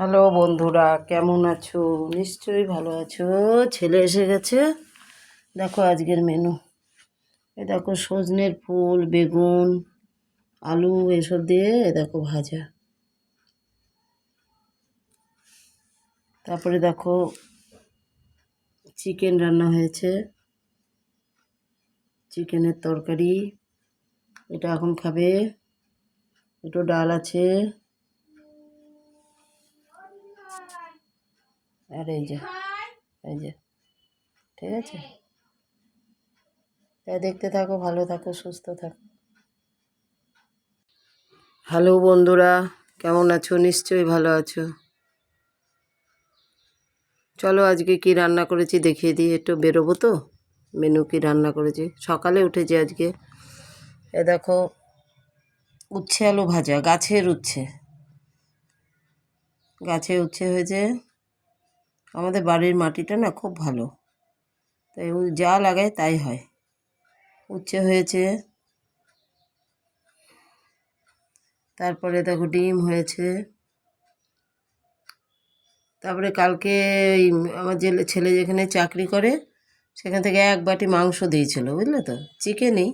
Hello বন্ধুরা, কেমন আছো? নিশ্চয়ই ভালো আছো। ছেলে এসে গেছে। দেখো আজকের মেনু। দেখো সজনের ফুল, বেগুন, আলু এসব দিয়ে দেখো ভাজা। তারপরে দেখো চিকেন রান্না হয়েছে, চিকেনের তরকারি। এটা এখন খাবে। দুটো ডাল আছে। আর এই যে ঠিক আছে। তাই দেখতে থাকো, ভালো থাকো, সুস্থ থাকো। হ্যালো বন্ধুরা, কেমন আছো? নিশ্চয়ই ভালো আছো। চলো আজকে কি রান্না করেছি দেখিয়ে দিই। একটু বেরোবো তো। মেনু কি রান্না করেছি, সকালে উঠেছি আজকে। দেখো উচ্ছে আলু ভাজা, গাছের উচ্ছে হয়েছে। আমাদের বাড়ির মাটিটা না খুব ভালো, তাই যা লাগায় তাই হয়। উচ্ছে হয়েছে। তারপরে দেখো ডিম হয়েছে। তারপরে কালকে আমার ছেলে যেখানে চাকরি করে সেখান থেকে এক বাটি মাংস দিয়েছিল, বুঝলে তো, চিকেনই।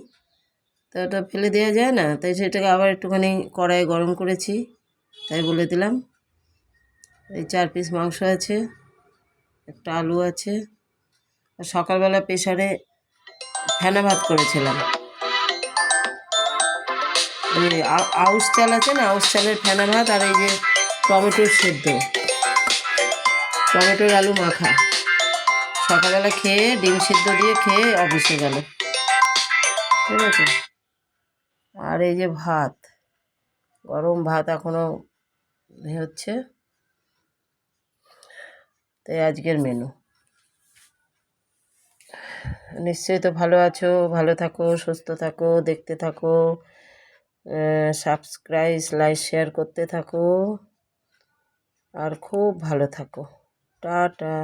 তো ওটা ফেলে দেওয়া যায় না, তাই সেটাকে আবার একটুখানি কড়াইয়ে গরম করেছি, তাই বলে দিলাম। এই 4 পিস মাংস আছে, একটা আলু আছে। আর সকালবেলা প্রেসারে ফেনা ভাত করেছিলাম। ওই আউশ চাল আছে না, আউশ চালের ফেনা ভাত। আর এই যে টমেটোর সেদ্ধ, টমেটোর আলু মাখা। সকালবেলা খেয়ে ডিম সিদ্ধ দিয়ে খেয়ে অফিসে গেল, ঠিক আছে। আর এই যে ভাত, গরম ভাত এখনও হচ্ছে। তাই আজকের মেনু। নিশ্চয়ই তো ভালো আছো, ভালো থাকো, সুস্থ থাকো, দেখতে থাকো, সাবস্ক্রাইব লাইক শেয়ার করতে থাকো, আর খুব ভালো থাকো। টাটা।